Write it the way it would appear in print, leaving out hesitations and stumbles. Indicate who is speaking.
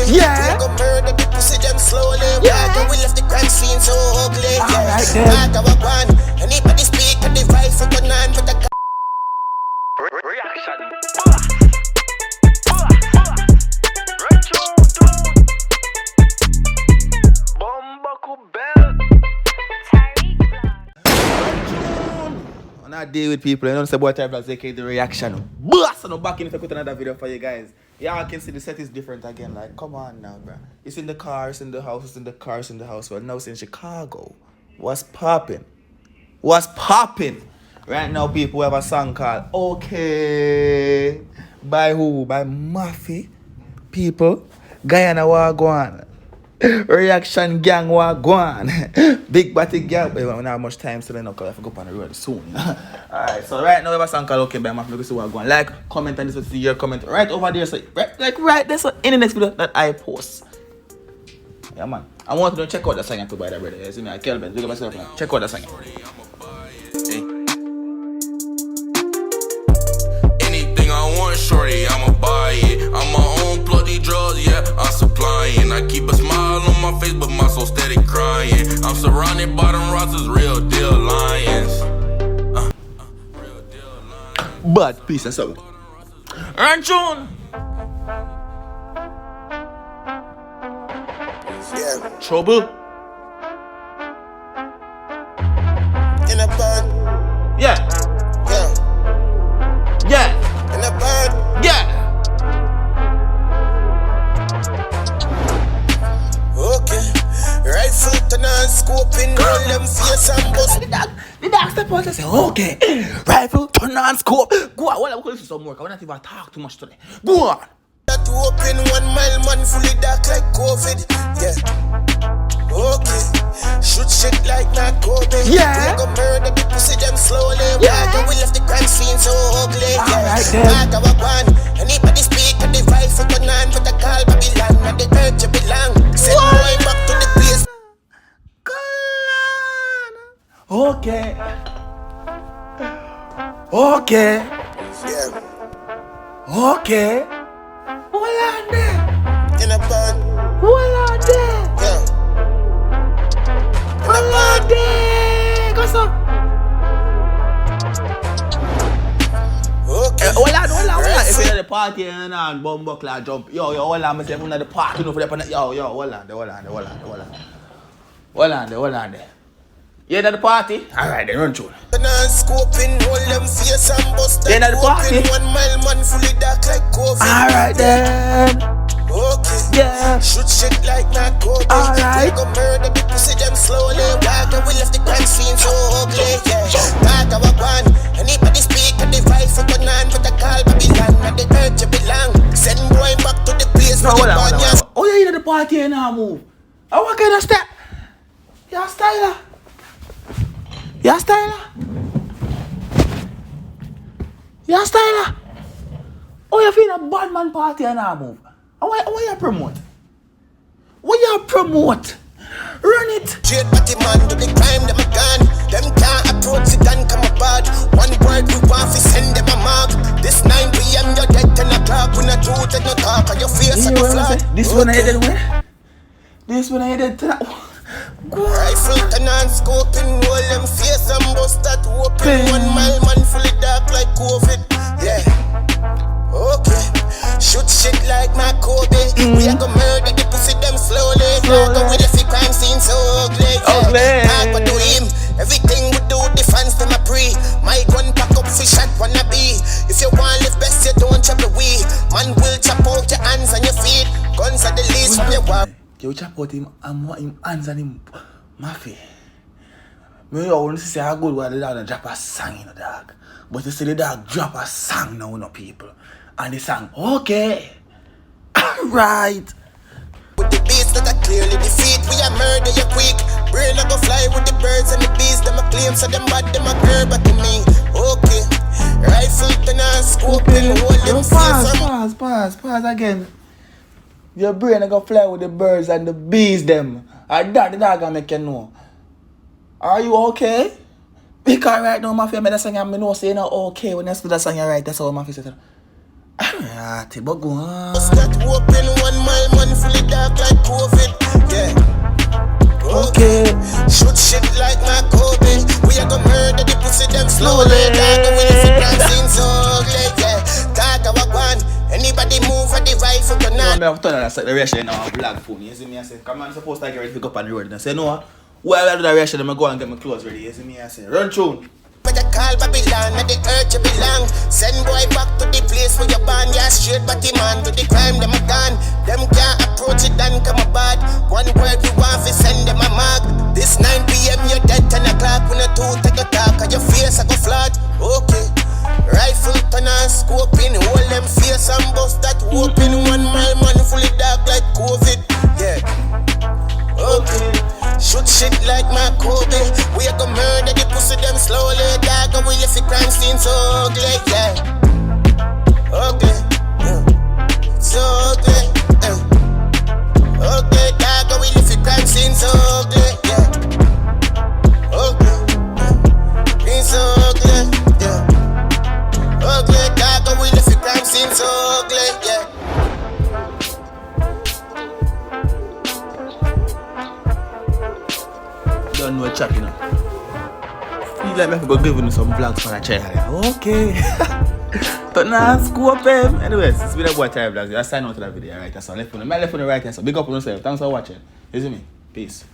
Speaker 1: Yeah. We go murder the pussy them slowly. Yeah. We left the crime scene so ugly. Alright then. Anybody speak to the vibe for the nine with the reaction. On a day with people, you know, say boy TyrekeReacts, aka the reaction. Boss, and I'm back in if I put another video for you guys. Yeah, I can see the set is different again. Like, come on now, bro. It's in the car, it's in the house, it's in the car, it's in the house. Well, now it's in Chicago. What's popping? What's popping? Right now, people have a song called Okay. By who? By Mafi. People. Guyana Wagwan. Reaction gang Wagwan. Big body gang. We don't have much time so then because I have to go up on the road soon. Alright, so right now we have a song called Okay by Mafi. Look see Wagwan. Like, comment on this, see your comment right over there. So right there, so in the next video that I post. Yeah man. I want you to check out the song too by the brother. You see me, I Kelvin. Look at myself now. Check out the song.
Speaker 2: Anything I want, shorty, I'ma buy it. I'm my own bloody drugs, yeah, I'm supplying. I keep a smile on my face, but my soul steady crying. I'm surrounded by them rosters, real deal lions. Real deal lions.
Speaker 1: Bad piece and something. Run tune. Yeah. Trouble. In a bird. Yeah. Yeah. Yeah. In a bird. Yeah. Okay. Rifle turn on scoping, roll them face and bust. The dog step out and say, okay. Rifle turn on scope. Go on. Well, I'm going to do some work. I won't even talk too much today. Go on. That open 1 mile man fully dark like COVID. Yeah. Okay. Shoot shit like not COVID. Yeah. We go murder the pussy them slowly. Yeah. We left the crime scene so ugly. Alright then. Anybody speak to the vibe for the nine with the call Babylon and the church you belong. Send boy back to the place. Okay. Okay. Yeah. Okay. Hold on there. In a band. Hold on there. Yeah. Hold on there. Go so. Okay. Hold on. If you're at the party and bomb buckler jump. Yo, hold on. I'm saying you're at the party. You know, for the yo, hold on there. You at the party? Alright, then run through. You're at the party? 1 mile man fully dark like COVID. Alright then. Okay. Yeah. Shoot shit like not COVID. Alright. We go murder the pussy them slowly. We left the crime scene so ugly. Yeah. Anybody speak to the vibe for the nine with the call Babylon and the church you belong. Send boy back to the place. No, hold on. Oh, yeah, you at the party and now move. Oh, what kind of step? You're a styler. Yeah, styler. Yeah, styler. Oh, you feel a bad man party and I move. And why you promote? What you promote? Run it. Straight party man do the crime, them a gun. Them can't approach the gun, come aboard. One word we want to send them a mark. This 9 p.m. you're dead 10 o'clock. We not truth and no talk on your face like a flag. This one I did where? This one I did to Rifle turn on scoping, roll them face and bust that open. 1 mile man fully dark like COVID. Yeah. Okay. Shoot shit like my Kobe. We are gonna murder the pussy them slowly. Go with the fake crime scene so ugly. Talk what do him. Everything we do defense them a pre. My gun pack up fish at wanna be. If you want live best you don't chop the weed. Man will chop out your hands and your feet. Guns are the least from your wife. You chop out him and want him hands and him Mafi. Me I want to say how good the dog drop a song in the dog. But you see the dog drop a song now no people. And the song okay. Alright. With the beats that I clearly defeat, we are murder you quick. Brain I go fly with the birds and the bees. Them a claim so them bad them a girl back to me. Okay. Rifle turn on scoping, hold them pause again. Your brain I go fly with the birds and the bees them. And that the dog gonna make you know. Are you okay? Because right now Mafi made a song and I know say you not okay when you spit that song you right. That's how Mafi said. Yeah, but go on.
Speaker 3: That open 1 mile, man, fully dark like COVID. Yeah.
Speaker 1: Okay.
Speaker 3: Shoot shit like my Kobe. We are gonna murder the pussy them slowly. Dog, we live in crime scene so ugly. Yeah. Dog, I want anybody move at the rifle
Speaker 1: No,
Speaker 3: tonight.
Speaker 1: I have to turn on the reaction on vlog phone. You see me? I say, come on, supposed to get ready to pick up on the road. And I say, no, while I do the reaction, I'm going to go and get my clothes ready. You see me? I say, run tune.
Speaker 3: But I call Babylon, at the earth you belong. Send boy back to the place where you born. Yeah, straight body man, to the crime them a gone. Them can't approach it and come a bad. One word we want to send them a mag. This 9 p.m. you're dead 10 o'clock. When you two take a talk, and your face I go flat. Okay. Rifle turn and scope in, hold them face and bust that open. 1 mile man fully dark like COVID. Yeah. Okay. Shoot shit like my Kobe. We are gonna murder the pussy them slowly. Dog, and we left the crime scene so ugly. Yeah. Ugly. Yeah. So ugly. Yeah. Ugly. Dog, and we left the crime scene so ugly. Yeah. Ugly. Yeah. It's so ugly. Yeah. Ugly. Dog, and we left the crime scene so ugly. Yeah.
Speaker 1: Don't know chat, you know. Feel like I have to go give you some vlogs for a child. Okay. But now, scoop him. Anyways, it's been a boy TyrekeReacts. I sign out to that video, right? That's all. My left on the right hand. So big up on yourself. Thanks for watching. You see me? Peace.